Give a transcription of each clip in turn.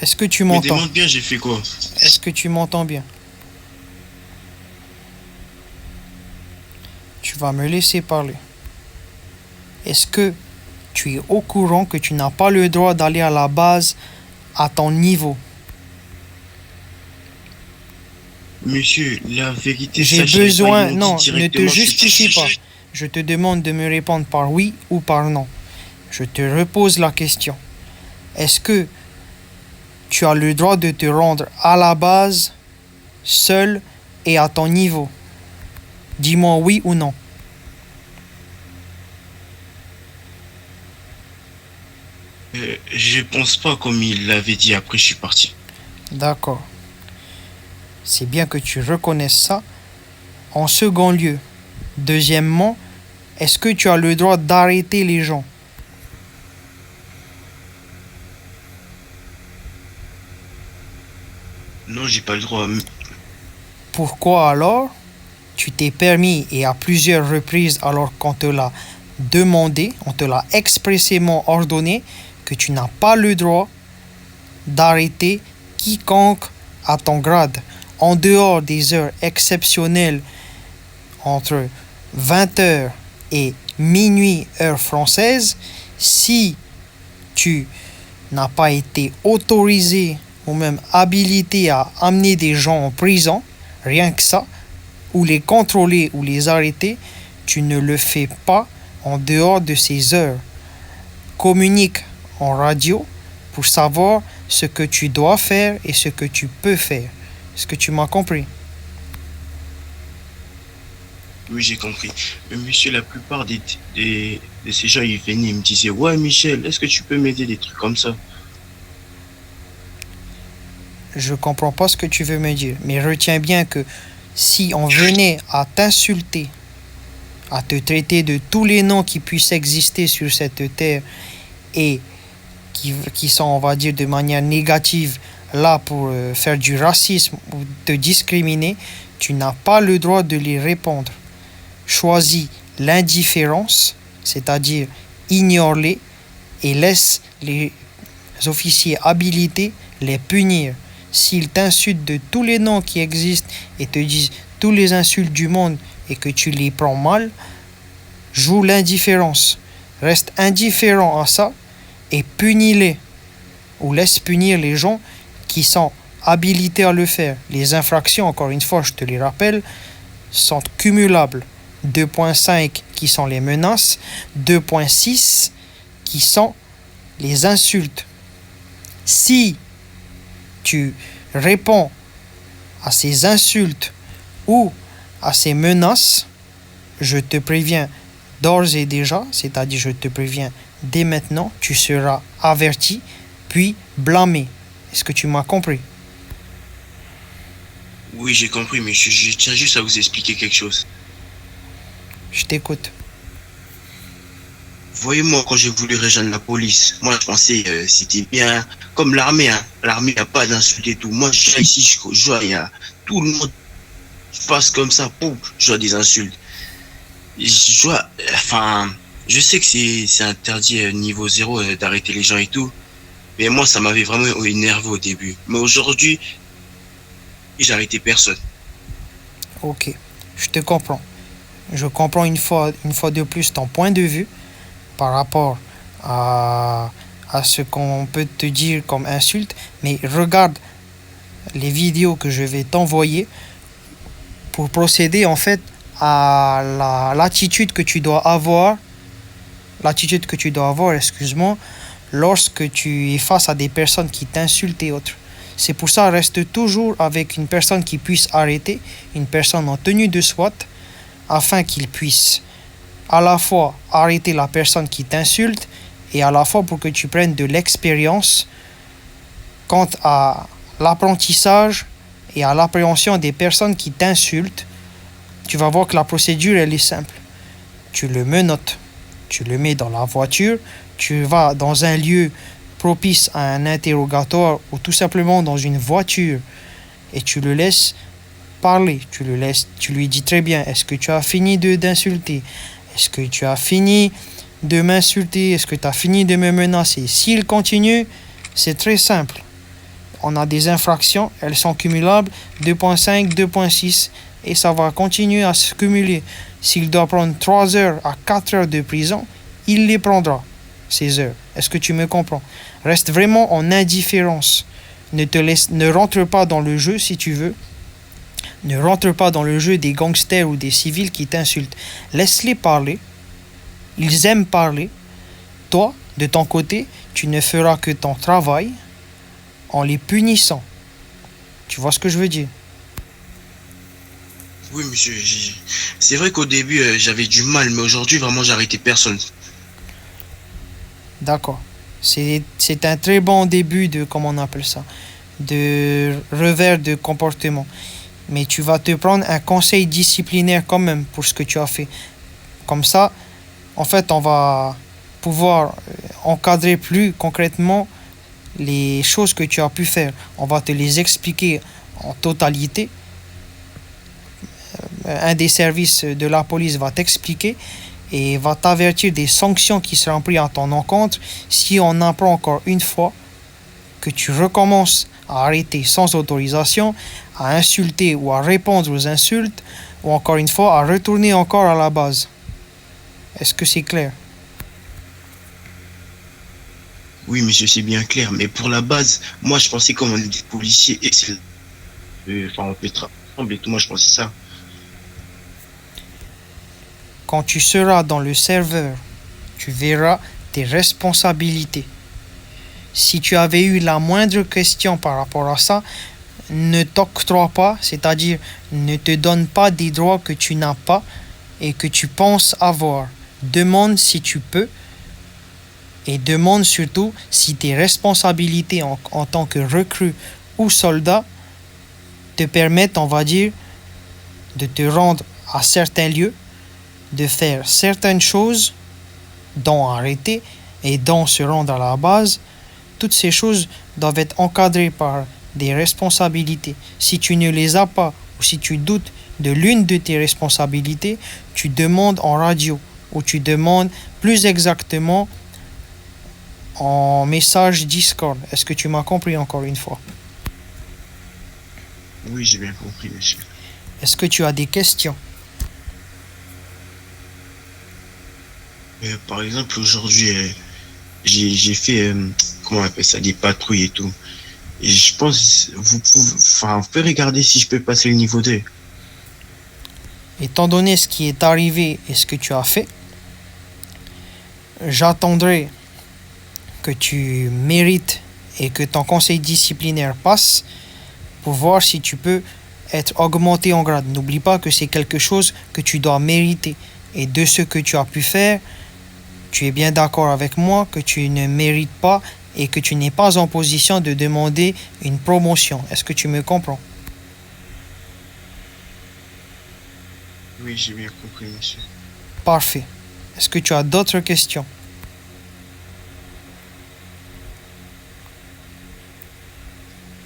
Est-ce que tu Me m'entends? demande bien, j'ai fait quoi? Est-ce que tu m'entends bien? Tu vas me laisser parler. Est-ce que tu es au courant que tu n'as pas le droit d'aller à la base à ton niveau? Monsieur, la vérité, J'ai ça, j'irai pas. Ils besoin... m'ont dit Non, ne te directement, je justifie suis... pas. Je te demande de me répondre par oui ou par non. Je te repose la question. Est-ce que tu as le droit de te rendre à la base seul et à ton niveau? Dis-moi oui ou non. Je pense pas comme il l'avait dit, après je suis parti. D'accord. C'est bien que tu reconnaisses ça. En second lieu, deuxièmement, est-ce que tu as le droit d'arrêter les gens? Non, j'ai pas le droit. Pourquoi alors tu t'es permis et à plusieurs reprises alors qu'on te l'a demandé, on te l'a expressément ordonné que tu n'as pas le droit d'arrêter quiconque à ton grade en dehors des heures exceptionnelles entre 20 heures et minuit heure française si tu n'as pas été autorisé ou même habilité à amener des gens en prison, rien que ça, ou les contrôler ou les arrêter, tu ne le fais pas en dehors de ces heures. Communique en radio pour savoir ce que tu dois faire et ce que tu peux faire. Est-ce que tu m'as compris? Oui, j'ai compris. Mais monsieur, la plupart de ces gens, ils venaient, ils me disaient, ouais, Michel, est-ce que tu peux m'aider des trucs comme ça? Je comprends pas ce que tu veux me dire, mais retiens bien que si on venait à t'insulter, à te traiter de tous les noms qui puissent exister sur cette terre et qui sont, on va dire, de manière négative là pour faire du racisme ou te discriminer, tu n'as pas le droit de les répondre. Choisis l'indifférence, c'est-à-dire ignore-les et laisse les officiers habilités les punir. S'ils t'insultent de tous les noms qui existent et te disent tous les insultes du monde et que tu les prends mal, joue l'indifférence. Reste indifférent à ça et punis-les. Ou laisse punir les gens qui sont habilités à le faire. Les infractions, encore une fois, je te les rappelle, sont cumulables. 2.5 qui sont les menaces, 2.6 qui sont les insultes. Si tu réponds à ces insultes ou à ces menaces, je te préviens d'ores et déjà, c'est-à-dire je te préviens dès maintenant, tu seras averti, puis blâmé. Est-ce que tu m'as compris? Oui, j'ai compris, mais je tiens juste à vous expliquer quelque chose. Je t'écoute. Voyez-moi, quand j'ai voulu rejoindre la police, moi je pensais c'était bien comme l'armée, hein. L'armée, il n'y a pas d'insultes et tout. Moi, je viens ici, je vois, il y a tout le monde passe comme ça, pouf, je vois des insultes. Je vois, enfin, je sais que c'est interdit niveau zéro d'arrêter les gens et tout, mais moi, ça m'avait vraiment énervé au début. Mais aujourd'hui, j'ai arrêté personne. Ok, je te comprends. Je comprends une fois de plus ton point de vue par rapport à, à ce qu'on peut te dire comme insulte, mais regarde les vidéos que je vais t'envoyer pour procéder en fait à l'attitude que tu dois avoir, excuse-moi, lorsque tu es face à des personnes qui t'insultent et autres. C'est pour ça, reste toujours avec une personne qui puisse arrêter, une personne en tenue de SWAT, afin qu'il puisse à la fois arrêter la personne qui t'insulte et à la fois pour que tu prennes de l'expérience quant à l'apprentissage et à l'appréhension des personnes qui t'insultent. Tu vas voir que la procédure, elle est simple. Tu le menottes, tu le mets dans la voiture, tu vas dans un lieu propice à un interrogatoire ou tout simplement dans une voiture et tu le laisses parler, tu lui dis très bien, est-ce que tu as fini d'insulter? Est-ce que tu as fini de m'insulter? Est-ce que tu as fini de me menacer? S'il continue, c'est très simple. on a des infractions, elles sont cumulables, 2.5, 2.6, et ça va continuer à se cumuler. S'il doit prendre 3 heures à 4 heures de prison, il les prendra, ces heures. Est-ce que tu me comprends? Reste vraiment en indifférence. Ne rentre pas dans le jeu si tu veux. Ne rentre pas dans le jeu des gangsters ou des civils qui t'insultent. Laisse-les parler. Ils aiment parler. Toi, de ton côté, tu ne feras que ton travail en les punissant. Tu vois ce que je veux dire? Oui, monsieur, c'est vrai qu'au début, j'avais du mal, mais aujourd'hui, vraiment, j'ai arrêté personne. D'accord. C'est un très bon début de, comment on appelle ça, de revers de comportement. Mais tu vas te prendre un conseil disciplinaire quand même pour ce que tu as fait. Comme ça, en fait, on va pouvoir encadrer plus concrètement les choses que tu as pu faire. On va te les expliquer en totalité. Un des services de la police va t'expliquer et va t'avertir des sanctions qui seront prises à ton encontre si on apprend encore une fois que tu recommences à arrêter sans autorisation, à insulter ou à répondre aux insultes, ou encore une fois à retourner encore à la base. Est-ce que c'est clair? Oui, monsieur, c'est bien clair, mais pour la base, moi, je pensais comme on est des policiers, et c'est... Enfin, on peut travailler ensemble et tout, moi, je pensais ça. Quand tu seras dans le serveur, tu verras tes responsabilités. Si tu avais eu la moindre question par rapport à ça, ne t'octroie pas, c'est-à-dire ne te donne pas des droits que tu n'as pas et que tu penses avoir. Demande si tu peux et demande surtout si tes responsabilités en tant que recrue ou soldat te permettent, on va dire, de te rendre à certains lieux, de faire certaines choses, dont arrêter et dont se rendre à la base. Toutes ces choses doivent être encadrées par des responsabilités. Si tu ne les as pas ou si tu doutes de l'une de tes responsabilités, tu demandes en radio ou tu demandes plus exactement en message Discord. Est-ce que tu m'as compris encore une fois? Oui, j'ai bien compris, monsieur. Est-ce que tu as des questions? Par exemple, aujourd'hui, j'ai fait, comment on appelle ça, des patrouilles et tout. Et je pense, vous pouvez regarder si je peux passer le niveau 2. Étant donné ce qui est arrivé et ce que tu as fait, j'attendrai que tu mérites et que ton conseil disciplinaire passe pour voir si tu peux être augmenté en grade. N'oublie pas que c'est quelque chose que tu dois mériter. Et de ce que tu as pu faire, tu es bien d'accord avec moi que tu ne mérites pas et que tu n'es pas en position de demander une promotion. Est-ce que tu me comprends? Oui, j'ai bien compris, monsieur. Parfait. Est-ce que tu as d'autres questions?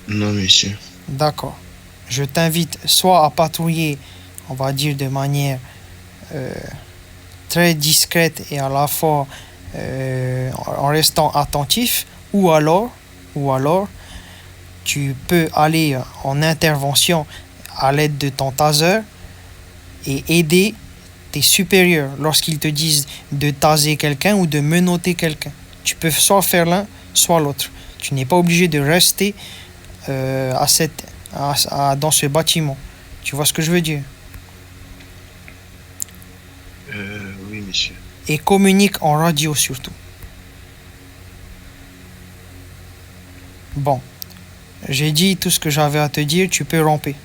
Non, monsieur. D'accord. Je t'invite soit à patrouiller, on va dire de manière très discrète et à la fois en restant attentif, ou alors, tu peux aller en intervention à l'aide de ton taser et aider tes supérieurs lorsqu'ils te disent de taser quelqu'un ou de menotter quelqu'un. Tu peux soit faire l'un, soit l'autre. Tu n'es pas obligé de rester dans ce bâtiment. Tu vois ce que je veux dire? Oui, monsieur. Et communique en radio surtout. Bon, j'ai dit tout ce que j'avais à te dire, tu peux romper.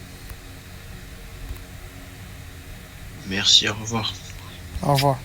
Merci, au revoir. Au revoir.